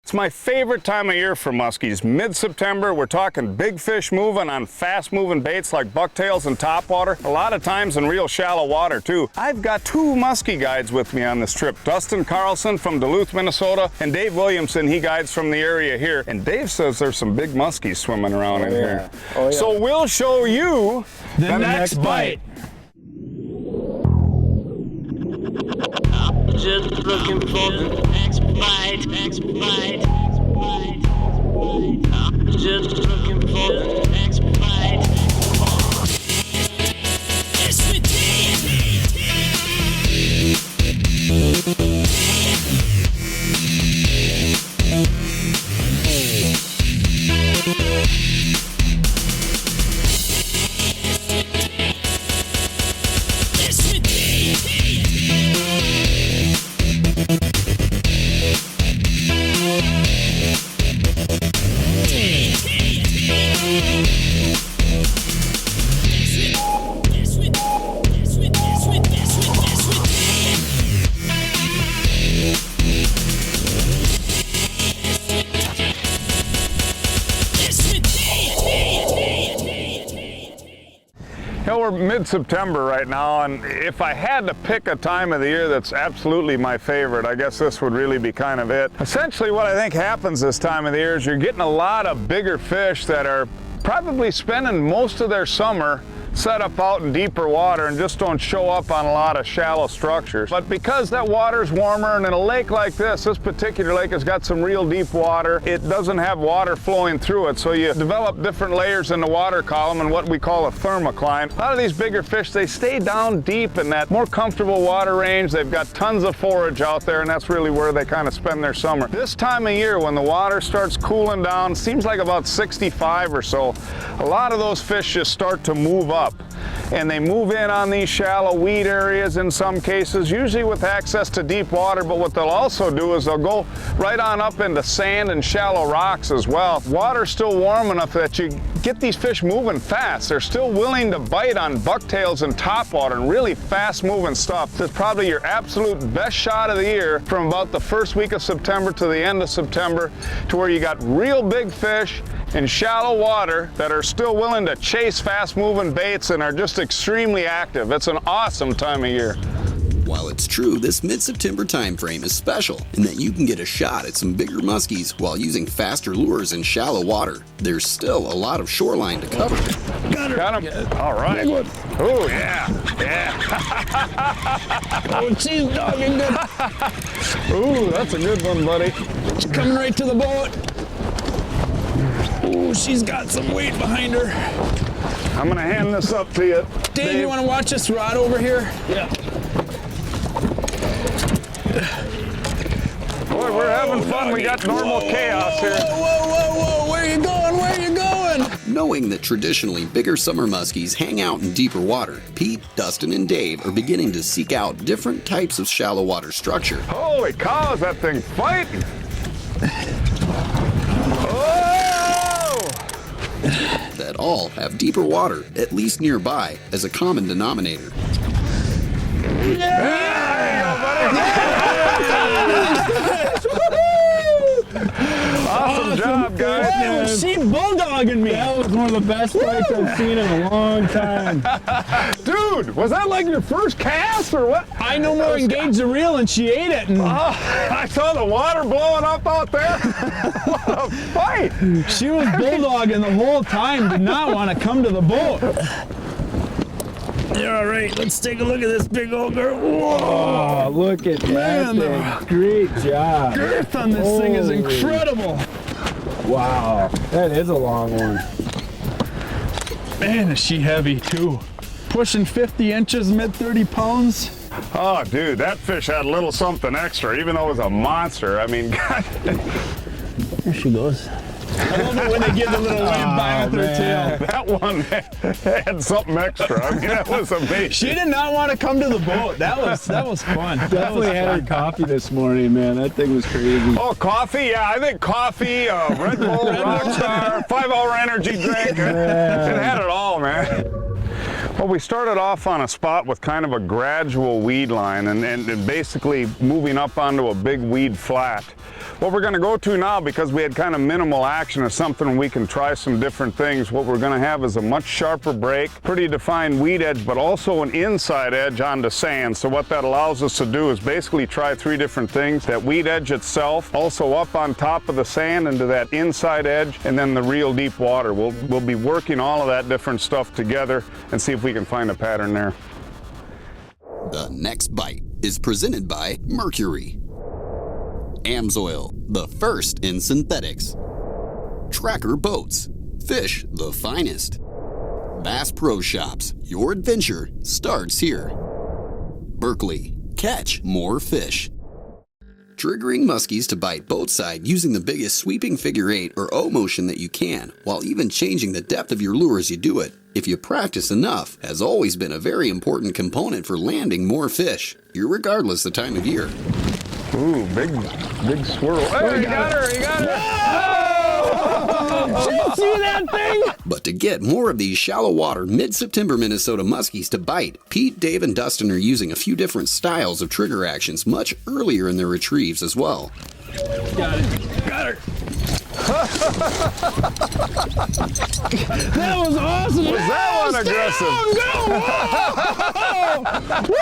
It's my favorite time of year for muskies. Mid-September, we're talking big fish moving on fast-moving baits like bucktails and topwater. A lot of times in real shallow water, too. I've got two muskie guides with me on this trip. Dustin Carlson from Duluth, Minnesota, and Dave Williamson, he guides from the area here. And Dave says there's some big muskies swimming around in here. Oh, yeah. So we'll show you the next bite. Just looking for the next bite, next bite, next bite, next bite. Just looking for the next bite. It's the We're mid-September right now, and if I had to pick a time of the year that's absolutely my favorite, I guess this would really be kind of it. Essentially what I think happens this time of the year is you're getting a lot of bigger fish that are probably spending most of their summer set up out in deeper water and just don't show up on a lot of shallow structures. But because that water's warmer, and in a lake like this particular lake has got some real deep water, it doesn't have water flowing through it, so you develop different layers in the water column and what we call a thermocline. A lot of these bigger fish, they stay down deep in that more comfortable water range. They've got tons of forage out there, and that's really where they kind of spend their summer. This time of year, when the water starts cooling down, seems like about 65 or so, a lot of those fish just start to move up. And they move in on these shallow weed areas in some cases, usually with access to deep water, but what they'll also do is they'll go right on up into sand and shallow rocks as well. Water's still warm enough that you get these fish moving fast. They're still willing to bite on bucktails and topwater and really fast moving stuff. This is probably your absolute best shot of the year from about the first week of September to the end of September, to where you got real big fish in shallow water that are still willing to chase fast-moving baits and are just extremely active. It's an awesome time of year. While it's true, this mid-September time frame is special in that you can get a shot at some bigger muskies while using faster lures in shallow water, there's still a lot of shoreline to cover. Got him. All right. Oh, yeah. Yeah. Oh, she's dogging good. Ooh, that's a good one, buddy. She's coming right to the boat. Ooh, she's got some weight behind her. I'm gonna hand this up to you. Dave, you wanna watch this rod over here? Yeah. Boy, we're having fun. We got normal chaos here. Whoa, whoa, whoa, whoa, where are you going? Where are you going? Knowing that traditionally bigger summer muskies hang out in deeper water, Pete, Dustin, and Dave are beginning to seek out different types of shallow water structure. Holy cow, is that thing fighting? That all have deeper water, at least nearby, as a common denominator. Awesome job, guys. Whoa, she bulldogging me. That was one of the best fights I've seen in a long time. Dude, was that like your first cast or what? I no more engaged the reel and she ate it. And I saw the water blowing up out there. What a fight. She was bulldogging the whole time, did not want to come to the boat. You're all right. Let's take a look at this big old girl. Whoa! Oh, look at that thing. Great job. Girth on this thing is incredible. Wow, that is a long one. Man, is she heavy too. Pushing 50 inches, mid 30 pounds. Oh, dude, that fish had a little something extra, even though it was a monster. I mean, God. There she goes. I love it when they give the little wave by with their tail. That one had something extra. I mean, that was amazing. She did not want to come to the boat. That was fun. Definitely had her coffee this morning, man. That thing was crazy. Oh, coffee? Yeah, I think coffee, Red Bull, Rockstar, 5-hour energy drink. It had it all, man. Well, we started off on a spot with kind of a gradual weed line and basically moving up onto a big weed flat. What we're going to go to now, because we had kind of minimal action, is something we can try some different things. What we're going to have is a much sharper break, pretty defined weed edge, but also an inside edge onto sand. So what that allows us to do is basically try 3 different things. That weed edge itself, also up on top of the sand into that inside edge, and then the real deep water. We'll be working all of that different stuff together and see if we can find a pattern there. The next bite is presented by Mercury, Amsoil, the first in synthetics, Tracker Boats, fish the finest, Bass Pro Shops, your adventure starts here, Berkeley, catch more fish. Triggering muskies to bite both sides using the biggest sweeping figure 8 or O motion that you can, while even changing the depth of your lure as you do it, if you practice enough, has always been a very important component for landing more fish, irregardless the time of year. Ooh, big swirl. Hey, you got her, you got her! Did you see that thing? But to get more of these shallow water mid-September Minnesota muskies to bite, Pete, Dave, and Dustin are using a few different styles of trigger actions much earlier in their retrieves as well. Got it. Got her. That was awesome. Was that one aggressive? Go! Woo!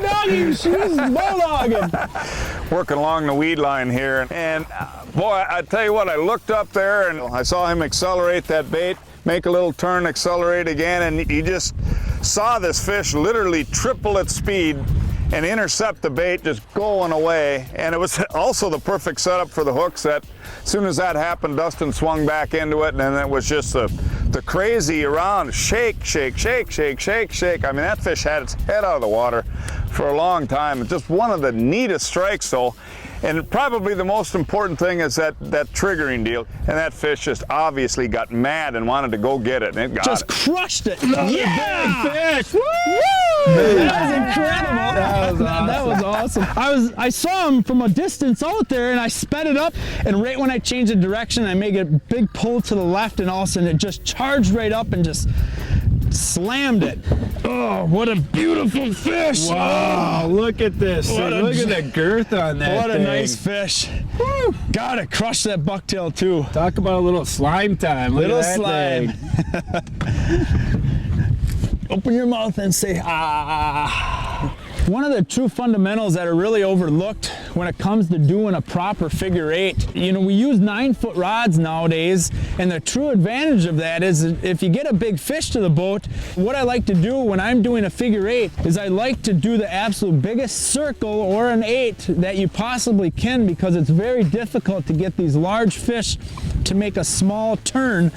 Doggy, she's bulldogging. Working along the weed line here, and boy, I tell you what, I looked up there and I saw him accelerate that bait, make a little turn, accelerate again, and you just saw this fish literally triple its speed and intercept the bait just going away. And it was also the perfect setup for the hooks. That as soon as that happened, Dustin swung back into it, and then it was just the crazy around shake, shake, shake, shake, shake, shake. I mean, that fish had its head out of the water for a long time. It's just one of the neatest strikes, though. And probably the most important thing is that triggering deal. And that fish just obviously got mad and wanted to go get it, and it got Just it. crushed it. Yeah! Big fish. Woo! That was incredible. That was awesome. I saw him from a distance out there, and I sped it up, and right when I changed the direction, I made a big pull to the left, and all of a sudden it just charged right up and just slammed it. Oh, what a beautiful fish. Wow, look at this. Look at the girth on that What a thing. nice fish. Woo. God, it crushed that bucktail too. Talk about a little slime time. Look Little at that slime. thing. Open your mouth and say, ah. One of the true fundamentals that are really overlooked when it comes to doing a proper figure 8, you know, we use 9-foot rods nowadays, and the true advantage of that is if you get a big fish to the boat, what I like to do when I'm doing a figure 8 is I like to do the absolute biggest circle or an 8 that you possibly can, because it's very difficult to get these large fish to make a small turn.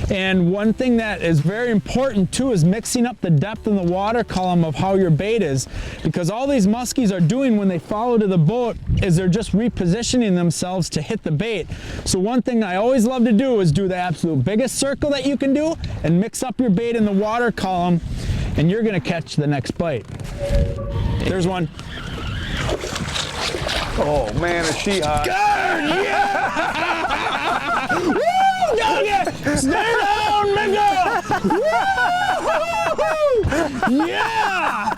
And one thing that is very important too is mixing up the depth in the water column of how your bait is, because all these muskies are doing when they follow to the boat is they're just repositioning themselves to hit the bait. So one thing I always love to do is do the absolute biggest circle that you can do and mix up your bait in the water column, and you're gonna catch the next bite. There's one. Oh man, is she hot? Yeah! Woo! Doggy! Stay down, Mingo! Yeah!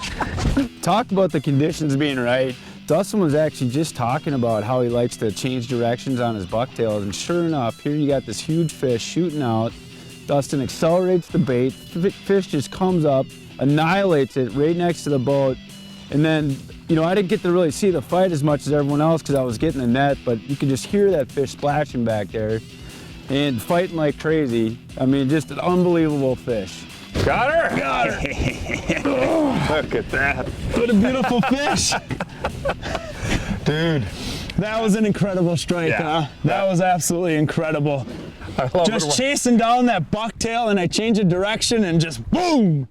Talk about the conditions being right. Dustin was actually just talking about how he likes to change directions on his bucktails, and sure enough, here you got this huge fish shooting out. Dustin accelerates the bait, fish just comes up, annihilates it right next to the boat, and then, you know, I didn't get to really see the fight as much as everyone else because I was getting the net, but you could just hear that fish splashing back there and fighting like crazy. I mean, just an unbelievable fish. Got her? Got her. Look at that. What a beautiful fish. Dude. That was an incredible strike, huh? That was absolutely incredible. I love Just it. chasing down that bucktail, and I changed the direction and just boom.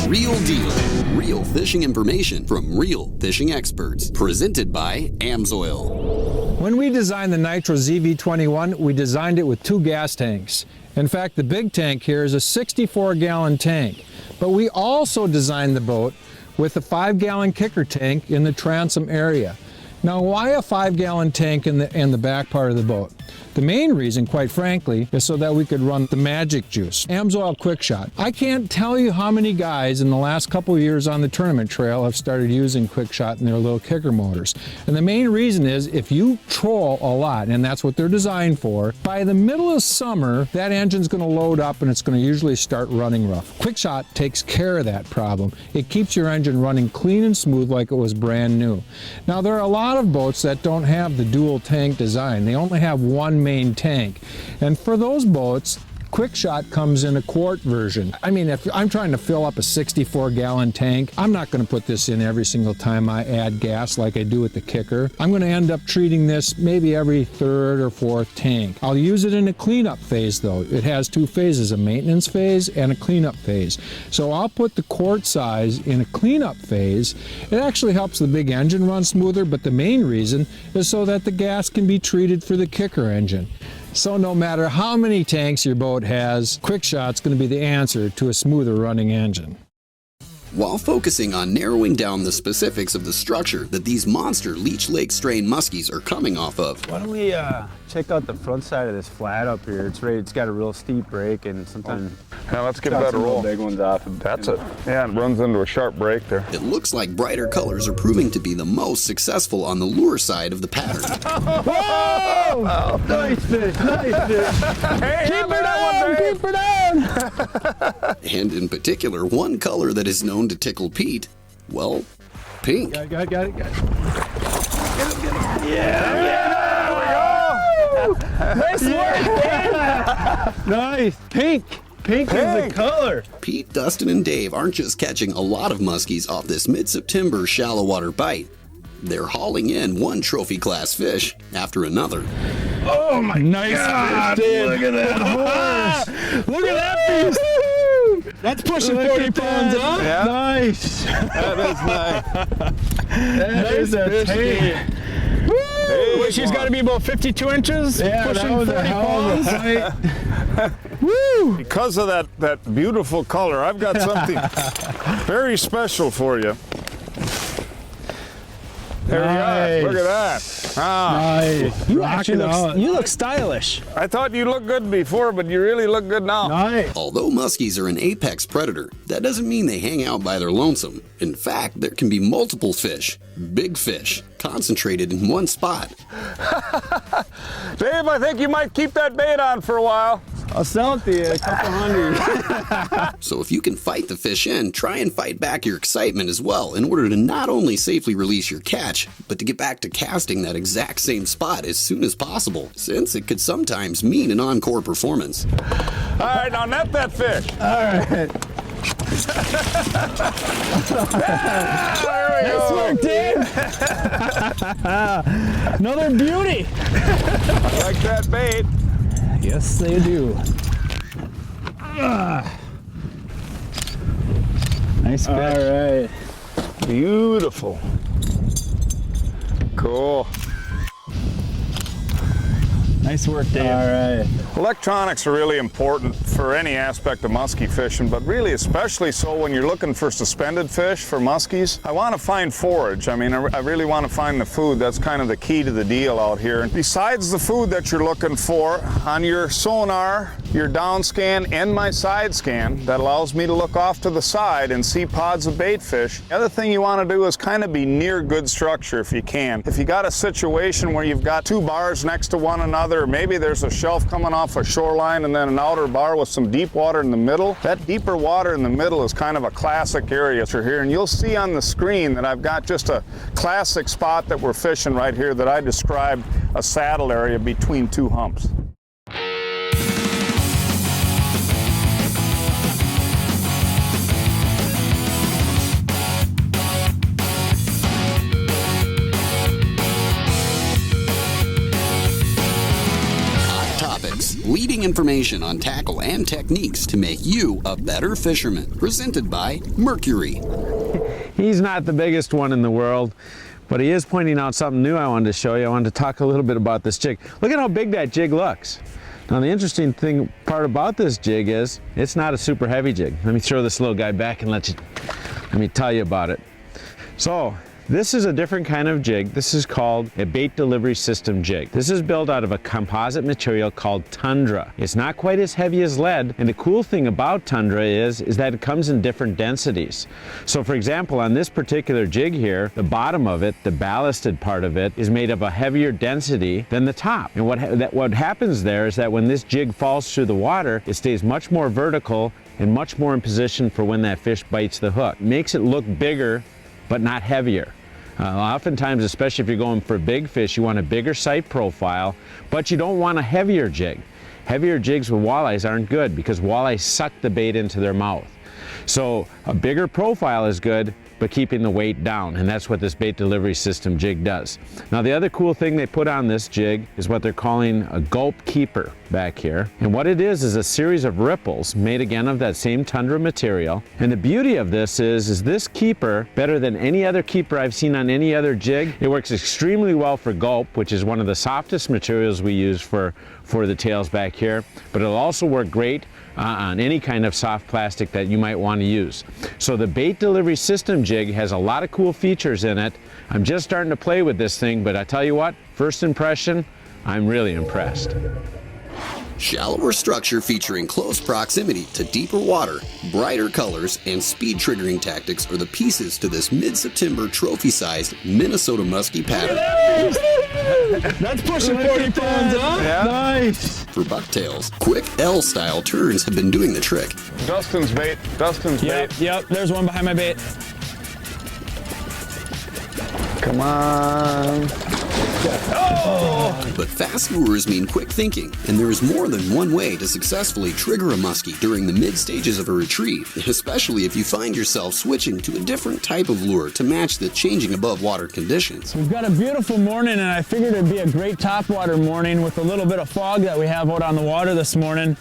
Real Deal. Real fishing information from real fishing experts. Presented by Amsoil. When we designed the Nitro ZV21, we designed it with 2 gas tanks. In fact, the big tank here is a 64-gallon tank. But we also designed the boat with a 5-gallon kicker tank in the transom area. Now, why a 5-gallon tank in the back part of the boat? The main reason, quite frankly, is so that we could run the magic juice, Amsoil Quick Shot. I can't tell you how many guys in the last couple of years on the tournament trail have started using Quick Shot in their little kicker motors. And the main reason is if you troll a lot, and that's what they're designed for, by the middle of summer, that engine's going to load up and it's going to usually start running rough. Quick Shot takes care of that problem. It keeps your engine running clean and smooth like it was brand new. Now, there are a lot of boats that don't have the dual tank design. They only have one main tank, and for those boats, Quick Shot comes in a quart version. I mean, if I'm trying to fill up a 64-gallon tank, I'm not going to put this in every single time I add gas like I do with the kicker. I'm going to end up treating this maybe every third or fourth tank. I'll use it in a cleanup phase though. It has two phases, a maintenance phase and a cleanup phase. So I'll put the quart size in a cleanup phase. It actually helps the big engine run smoother, but the main reason is so that the gas can be treated for the kicker engine. So no matter how many tanks your boat has, Quick Shot's going to be the answer to a smoother running engine. While focusing on narrowing down the specifics of the structure that these monster Leech Lake strain muskies are coming off of, Why don't we check out the front side of this flat up here? It's got a real steep break, and sometimes Yeah, let's get a better roll. big ones off. That's it. Yeah, it runs into a sharp break there. it looks like brighter colors are proving to be the most successful on the lure side of the pattern. Whoa! Nice fish, nice fish. Hey, Keep her down, keep her down. And in particular, one color that is known to tickle Pete, well, pink. Got it. Get him. Nice work, Nice. Pink is the color. Pete, Dustin, and Dave aren't just catching a lot of muskies off this mid-September shallow water bite. They're hauling in one trophy class fish after another. Oh my Nice God, fish, dude. look at that horse. Look at that beast. That's pushing 40 pounds up. Yeah. Nice. That is nice. That is a tank. Woo! She's got to be about 52 inches. Yeah, pushing that was 40 a hell of a pounds. fight. Woo! Because of that beautiful color, I've got something very special for you. There Nice. you go. Look at that. Ah, Nice. You Rock actually it out. look stylish. I thought you looked good before, but you really look good now. Nice. Although muskies are an apex predator, that doesn't mean they hang out by their lonesome. In fact, there can be multiple fish, big fish, concentrated in one spot. Dave, I think you might keep that bait on for a while. I'll sell it to you, a couple hundred. So if you can fight the fish in, try and fight back your excitement as well in order to not only safely release your catch, but to get back to casting that exact same spot as soon as possible, since it could sometimes mean an encore performance. All right, now net that fish. All right. There we Nice go. work, Dave. Another beauty. I like that bait. Yes, they do. Nice fish. All right. Beautiful. Cool. Nice work, Dave. All right. Electronics are really important for any aspect of muskie fishing, but really especially so when you're looking for suspended fish for muskies. I want to find forage. I mean, I really want to find the food. That's kind of the key to the deal out here. And besides the food that you're looking for, on your sonar, your down scan, and my side scan, that allows me to look off to the side and see pods of bait fish. The other thing you want to do is kind of be near good structure if you can. If you got a situation where you've got two bars next to one another, or maybe there's a shelf coming off a shoreline and then an outer bar with some deep water in the middle, that deeper water in the middle is kind of a classic area for here. And you'll see on the screen that I've got just a classic spot that we're fishing right here that I described a saddle area between two humps. Leading information on tackle and techniques to make you a better fisherman. Presented by Mercury. He's not the biggest one in the world, but he is pointing out something new I wanted to show you. I wanted to talk a little bit about this jig. Look at how big that jig looks. Now the interesting part about this jig is it's not a super heavy jig. Let me throw this little guy back and let me tell you about it. So this is a different kind of jig. This is called a bait delivery system jig. This is built out of a composite material called tundra. It's not quite as heavy as lead, and the cool thing about tundra is that it comes in different densities. So for example, on this particular jig here, the bottom of it, the ballasted part of it, is made of a heavier density than the top. And what happens there is that when this jig falls through the water, it stays much more vertical and much more in position for when that fish bites the hook. It makes it look bigger, but not heavier. Oftentimes, especially if you're going for big fish, you want a bigger sight profile, but you don't want a heavier jig. Heavier jigs with walleyes aren't good because walleyes suck the bait into their mouth. So a bigger profile is good, but keeping the weight down, and that's what this bait delivery system jig does. Now the other cool thing they put on this jig is what they're calling a gulp keeper back here. And what it is a series of ripples made again of that same tundra material. And the beauty of this is this keeper, better than any other keeper I've seen on any other jig, it works extremely well for gulp, which is one of the softest materials we use for the tails back here, but it'll also work great on any kind of soft plastic that you might want to use. So the bait delivery system jig has a lot of cool features in it. I'm just starting to play with this thing, but I tell you what, first impression, I'm really impressed. Shallower structure featuring close proximity to deeper water, brighter colors, and speed triggering tactics are the pieces to this mid-September trophy-sized Minnesota muskie pattern. That's pushing 40 pounds, huh? Yeah. Nice. For bucktails, quick L-style turns have been doing the trick. Dustin's bait. Yep, there's one behind my bait. Come on. But fast lures mean quick thinking, and there is more than one way to successfully trigger a muskie during the mid-stages of a retrieve, especially if you find yourself switching to a different type of lure to match the changing above water conditions. We've got a beautiful morning, and I figured it'd be a great topwater morning with a little bit of fog that we have out on the water this morning.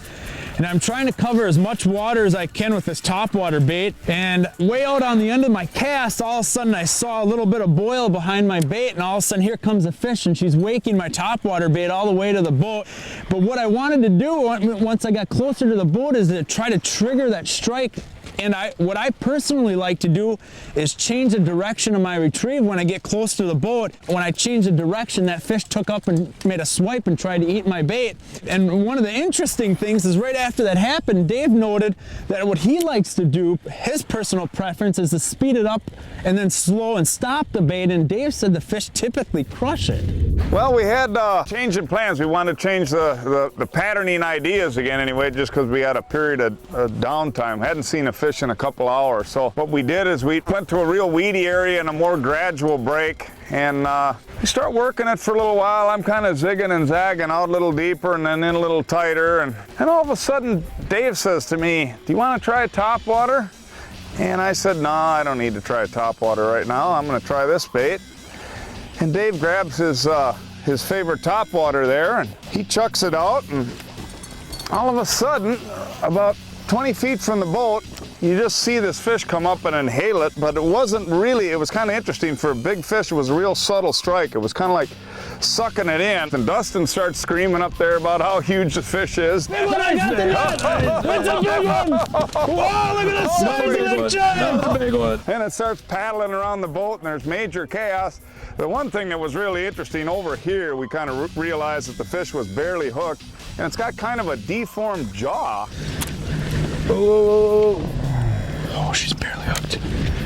And I'm trying to cover as much water as I can with this topwater bait. And way out on the end of my cast, all of a sudden I saw a little bit of boil behind my bait, and all of a sudden here comes a fish, and she's waking my topwater bait all the way to the boat. But what I wanted to do once I got closer to the boat is to try to trigger that strike. And what I personally like to do is change the direction of my retrieve when I get close to the boat. When I change the direction, that fish took up and made a swipe and tried to eat my bait. And one of the interesting things is right after that happened, Dave noted that what he likes to do, his personal preference, is to speed it up and then slow and stop the bait. And Dave said the fish typically crush it. Well, we had changing plans. We wanted to change the patterning ideas again anyway, just because we had a period of downtime. Hadn't seen a fish in a couple hours. So what we did is we went to a real weedy area and a more gradual break, and we start working it for a little while. I'm kind of zigging and zagging out a little deeper and then in a little tighter, and all of a sudden Dave says to me, "Do you want to try topwater?" And I said, "No, I don't need to try topwater right now. I'm going to try this bait." And Dave grabs his favorite topwater there, and he chucks it out, and all of a sudden, about 20 feet from the boat, you just see this fish come up and inhale it, but it wasn't really, it was kind of interesting for a big fish. It was a real subtle strike. It was kind of like sucking it in. And Dustin starts screaming up there about how huge the fish is. Big one, I got the net! It's a big one! Wow, look at the size of that giant! That's a big one. And it starts paddling around the boat, and there's major chaos. The one thing that was really interesting over here, we kind of realized that the fish was barely hooked, and it's got kind of a deformed jaw. Oh, she's barely hooked.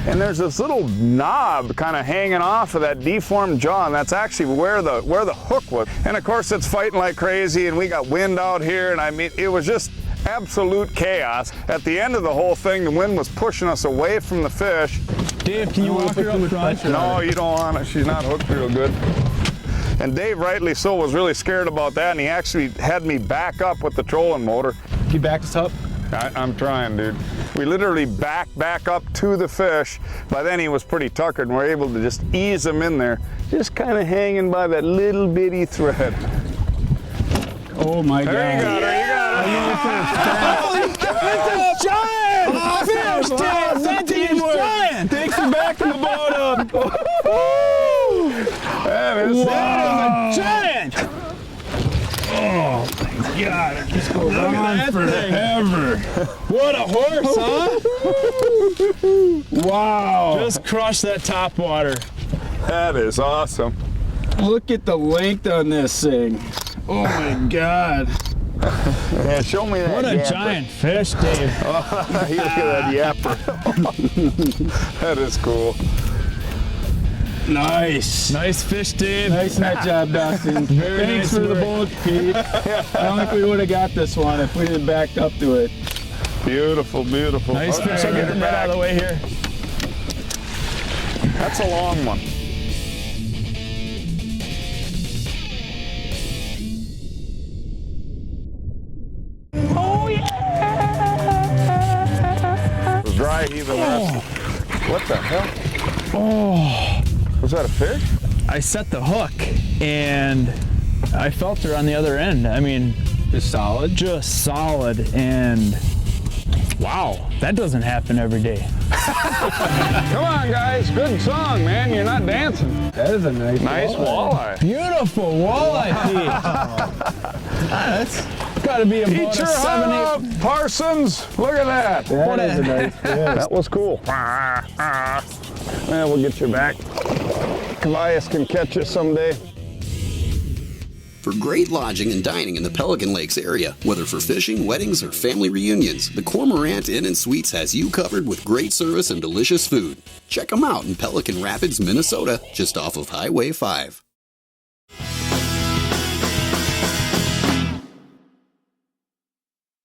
And there's this little knob kind of hanging off of that deformed jaw, and that's actually where the hook was. And of course it's fighting like crazy, and we got wind out here, and I mean, it was just absolute chaos. At the end of the whole thing, the wind was pushing us away from the fish. Dave, can you walk her up front? No, you don't want it. She's not hooked real good. And Dave, rightly so, was really scared about that, and he actually had me back up with the trolling motor. Can you back us up? I'm trying, dude. We literally back up to the fish. By then he was pretty tuckered, and we're able to just ease him in there, just kind of hanging by that little bitty thread. Oh my God. There you got her, Holy cow! It's a giant! Fish tail! That thing is giant! Takes him back to the bottom. That is a giant! God, it just goes on forever. What a horse, huh? Wow. Just crushed that topwater. That is awesome. Look at the length on this thing. Oh my God. Yeah, show me that. What a yapper. giant fish, Dave. Oh, look at that yapper. That is cool. Nice. Nice fish, Dave. Nice net job, Dustin. Very Thanks nice for the work. boat, Pete. I don't think we would have got this one if we didn't back up to it. Beautiful, beautiful. Nice Okay, fish. I'll get her the net out of the way here. That's a long one. Oh, yeah. It was dry heaving wrestling. What the hell? Oh. Was that a fish? I set the hook and I felt her on the other end. I mean, Just solid. just solid, and wow, that doesn't happen every day. Come on, guys. Good song, man. You're not dancing. That is a nice Walleye. Beautiful walleye, Pete. That's got to be about Eat a your 7, 8. heart out, Parsons. Look at that. That is a nice fish. That was cool. Yeah, we'll get you back. Tobias can catch you someday. For great lodging and dining in the Pelican Lakes area, whether for fishing, weddings, or family reunions, the Cormorant Inn and Suites has you covered with great service and delicious food. Check them out in Pelican Rapids, Minnesota, just off of Highway 5.